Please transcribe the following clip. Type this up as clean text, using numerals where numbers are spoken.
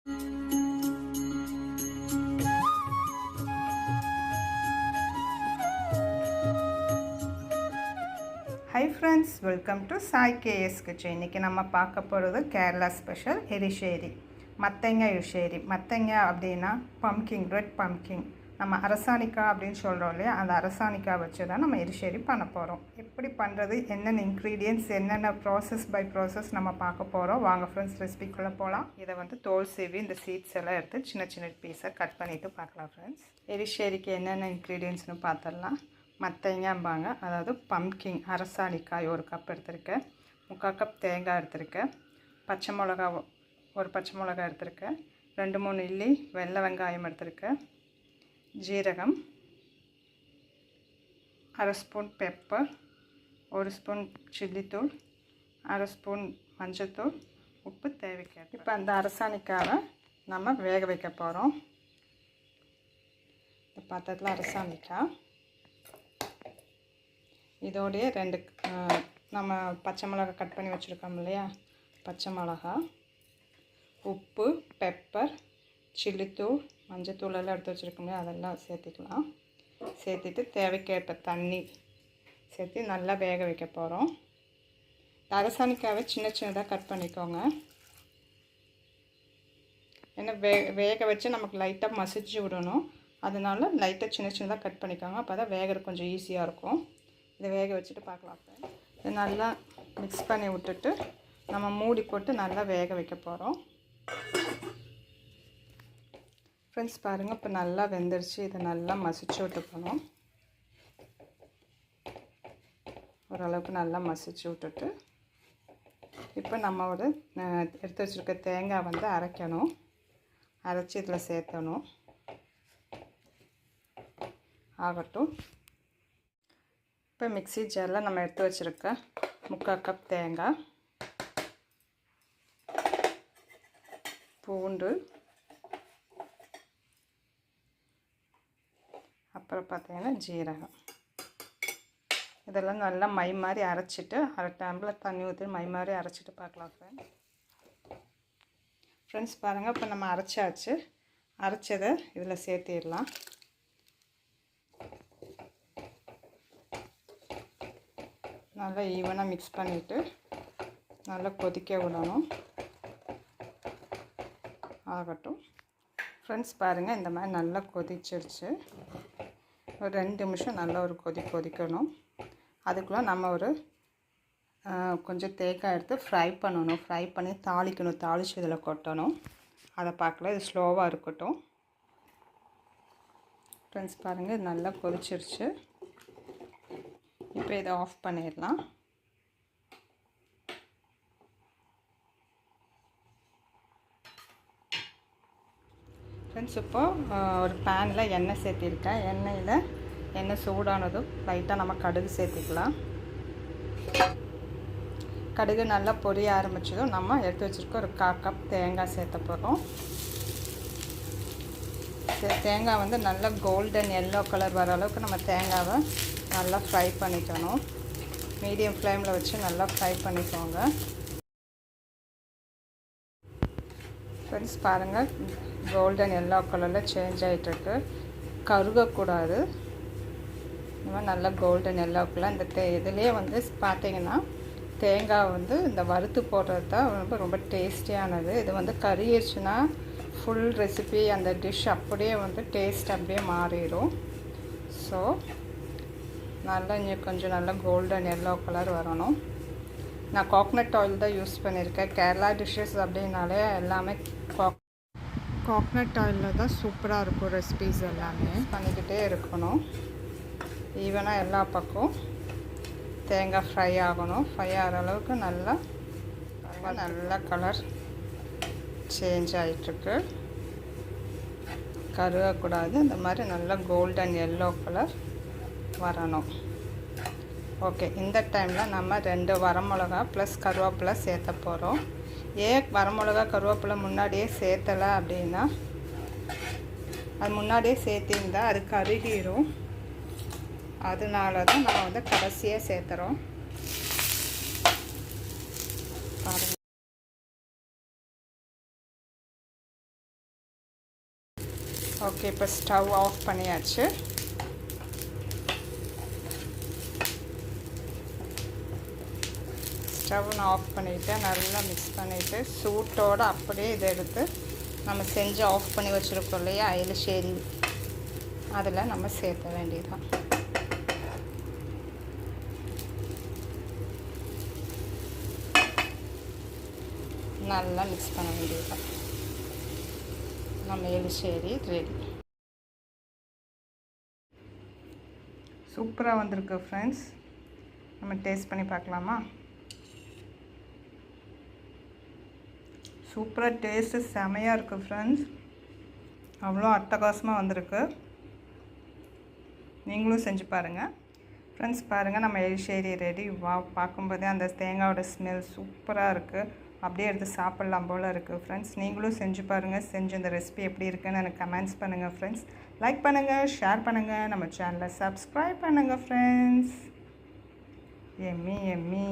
Hi friends, welcome to Sai KS Kitchen. இன்னைக்கு நம்ம பார்க்க போகிறது கேரளா ஸ்பெஷல் எரிஷேரி மத்தங்காய் எரிஷேரி. மத்தங்காய் அப்படின்னா பம்கின், ரெட் பம்கின். நம்ம அரசாணிக்காய் அப்படின்னு சொல்கிறோம் இல்லையா, அந்த அரசாணிக்காய் வச்சு தான் நம்ம எரிஷேரி பண்ண போகிறோம். எப்படி பண்ணுறது, என்னென்ன இன்க்ரீடியன்ட்ஸ், என்னென்ன ப்ராசஸ் பை ப்ராசஸ் நம்ம பார்க்க போகிறோம். வாங்க ஃப்ரெண்ட்ஸ், ரெசிபிக்குள்ளே போகலாம். இதை வந்து தோல் சீவி இந்த சீட்ஸ் எல்லாம் எடுத்து சின்ன சின்ன பீஸை கட் பண்ணிவிட்டு பார்க்கலாம் ஃப்ரெண்ட்ஸ். எரிஷேரிக்கு என்னென்ன இன்க்ரீடியன்ட்ஸ்னு பார்த்துடலாம். மத்தங்காய்பாங்க, அதாவது பம்கின் அரசாணிக்காய் 1 கப் எடுத்திருக்கேன். 3/4 கப் தேங்காய் எடுத்திருக்கேன். பச்சை மிளகா 1 பச்சை மிளகா எடுத்திருக்கேன். 2-3 இல்லி வெள்ளை வெங்காயம் எடுத்திருக்கேன். ஜீரகம், 1/2 ஸ்பூன் பெப்பர், 1 ஸ்பூன் சில்லித்தூள், 1/2 ஸ்பூன் மஞ்சள்தூள், உப்பு தேவைக்கேற்ப. இப்போ அந்த அரசாணிக்காவை நம்ம வேக வைக்க போகிறோம். இந்த பாத்திரத்தில் அரசாணிக்காய், இதோடைய 2 நம்ம பச்சை மிளகா கட் பண்ணி வச்சுருக்கோம் இல்லையா, பச்சை மிளகா, உப்பு, பெப்பர், சில்லித்தூள், மஞ்சத்தூள் எல்லாம் எடுத்து வச்சுருக்கோம் இல்லையா, அதெல்லாம் சேர்த்துக்கலாம். சேர்த்துட்டு தேவைக்கேற்ப தண்ணி சேர்த்து நல்லா வேக வைக்க போகிறோம். அரசாணிக்காவை சின்ன சின்னதாக கட் பண்ணிக்கோங்க. ஏன்னா வேக வச்சு நமக்கு லைட்டாக மசிச்சு விடணும். அதனால லைட்டாக சின்ன சின்னதாக கட் பண்ணிக்கோங்க. அப்போ தான் வேகிறது கொஞ்சம் ஈஸியாக இருக்கும். இதை வேக வச்சுட்டு பார்க்கலாம். இதை நல்லா மிக்ஸ் பண்ணி விட்டுட்டு நம்ம மூடி போட்டு நல்லா வேக வைக்க போகிறோம். ஃப்ரெண்ட்ஸ் பாருங்கள், இப்போ நல்லா வெந்துருச்சு. இதை நல்லா மசிச்சு விட்டுக்கணும். ஓரளவுக்கு நல்லா மசிச்சு விட்டுட்டு இப்போ நம்ம ஒரு எடுத்து வச்சுருக்க தேங்காய் வந்து அரைக்கணும். அரைச்சி இதில் சேர்த்தணும். ஆகட்டும். இப்போ மிக்ஸி ஜாரில் நம்ம எடுத்து வச்சுருக்க 3/4 கப் தேங்காய், பூண்டு, அப்புறம் பார்த்திங்கன்னா ஜீரகம், இதெல்லாம் நல்லா மை மாதிரி அரைச்சிட்டு 1/2 டம்ளர் தண்ணி ஊற்றி மை மாதிரி அரைச்சிட்டு பார்க்கலாம் ஃப்ரெண்ட்ஸ். பாருங்கள், இப்போ நம்ம அரைச்சாச்சு. அரைச்சதை இதில் சேர்த்திடலாம். நல்லா ஈவனாக மிக்ஸ் பண்ணிவிட்டு நல்லா கொதிக்க விடணும். ஆகட்டும் ஃப்ரெண்ட்ஸ். பாருங்கள், இந்த மாதிரி நல்லா கொதிச்சிருச்சு. ஒரு 2 நிமிஷம் நல்லா ஒரு கொதிக்கணும். அதுக்குள்ளே நம்ம ஒரு கொஞ்சம் தேங்காய் எடுத்து ஃப்ரை பண்ணணும். ஃப்ரை பண்ணி தாளிக்கணும். தாளித்து இதில் கொட்டணும். அதை பார்க்கல, இது ஸ்லோவாக இருக்கட்டும் ஃப்ரெண்ட்ஸ். பாருங்கள், இது நல்லா கொதிச்சிருச்சு. இப்போ இதை ஆஃப் பண்ணிடலாம். ஃப்ரெண்ட்ஸ், இப்போது ஒரு பேனில் எண்ணெய் சேர்த்திருக்கேன். எண்ணெய் சூடானதும் லைட்டாக நம்ம கடுகு சேர்த்திக்கலாம். கடுகு நல்லா பொரிய ஆரம்பித்ததும் நம்ம எடுத்து வச்சுருக்க ஒரு 1/4 கப் தேங்காய் சேர்த்த போகிறோம். தேங்காய் வந்து நல்லா கோல்டன் எல்லோ கலர் வர அளவுக்கு நம்ம தேங்காவை நல்லா ஃப்ரை பண்ணிக்கணும். மீடியம் ஃப்ளேமில் வச்சு நல்லா ஃப்ரை பண்ணிக்கோங்க ஃப்ரெண்ட்ஸ். பாருங்கள், கோல்டன் எல்லோ கலரில் சேஞ்ச் ஆகிட்டுருக்கு. கருகக்கூடாது. இந்த மாதிரி நல்லா கோல்டன் எல்லோ கலர். இந்த இதுலேயே வந்து பார்த்திங்கன்னா தேங்காய் வந்து இந்த வறுத்து போடுறது தான் ரொம்ப டேஸ்டியானது. இது வந்து கறியிருச்சுன்னா ஃபுல் ரெசிபி அந்த டிஷ் அப்படியே வந்து டேஸ்ட் அப்படியே மாறிடும். ஸோ நல்லா இன்னும் கொஞ்சம் நல்லா கோல்டன் எல்லோ கலர் வரணும். நான் கோகனட் ஆயில் தான் யூஸ் பண்ணியிருக்கேன். கேரளா டிஷ்ஷஸ் அப்படின்னாலே எல்லாமே கோகனட் ஆயிலில் தான் சூப்பராக இருக்கும். ரெசிபீஸ் எல்லாமே பண்ணிக்கிட்டே இருக்கணும். ஈவனாக எல்லா பக்கம் தேங்காய் ஃப்ரை ஆகணும். ஃப்ரை ஆகிற அளவுக்கு நல்லா கலர் சேஞ்ச் ஆகிட்டுருக்கு. கருகக்கூடாது. இந்த மாதிரி நல்லா கோல்டன் எல்லோ கலர் வரணும். ஓகே, இந்த டைமில் நம்ம 2 வரமிளகா ப்ளஸ் கருவேப்பிலை சேர்த்த போகிறோம். ஏன் வரமிளகா கருவேப்பிலை முன்னாடியே சேர்த்தலை அப்படின்னா, அது முன்னாடியே சேர்த்திருந்தால் அது கருகிரும். அதனால தான் நம்ம வந்து கடைசியாக சேர்த்துறோம். பாருங்கள். ஓகே, இப்போ ஸ்டவ் ஆஃப் பண்ணியாச்சு. ஸ்டவ் நான் ஆஃப் பண்ணிவிட்டு நல்லா மிக்ஸ் பண்ணிவிட்டு சூட்டோடு அப்படியே இதை எடுத்து நம்ம செஞ்சு ஆஃப் பண்ணி வச்சுருக்கோம் இல்லையா எலிசேரி, அதில் நம்ம சேர்த்த வேண்டியதுதான். நல்லா மிக்ஸ் பண்ண வேண்டியதுதான். நம்ம எலிசேரி ரெடி. சூப்பராக வந்திருக்கு ஃப்ரெண்ட்ஸ். நம்ம டேஸ்ட் பண்ணி பார்க்கலாமா? சூப்பராக டேஸ்ட்டு செமையாக இருக்குது ஃப்ரெண்ட்ஸ். அவ்வளோ அட்டகாசமாக வந்திருக்கு. நீங்களும் செஞ்சு பாருங்கள் ஃப்ரெண்ட்ஸ். பாருங்கள், நம்ம எலிசேரி ரெடி. வா, பார்க்கும்போதே அந்த தேங்காயோட ஸ்மெல் சூப்பராக இருக்குது. அப்படியே எடுத்து சாப்பிட்லாம் போல் இருக்குது ஃப்ரெண்ட்ஸ். நீங்களும் செஞ்சு பாருங்கள். செஞ்சு இந்த ரெசிபி எப்படி இருக்குன்னு எனக்கு கமெண்ட்ஸ் பண்ணுங்கள் ஃப்ரெண்ட்ஸ். லைக் பண்ணுங்கள், ஷேர் பண்ணுங்கள், நம்ம சேனலை சப்ஸ்கிரைப் பண்ணுங்கள் ஃப்ரெண்ட்ஸ். Emmy Emmy.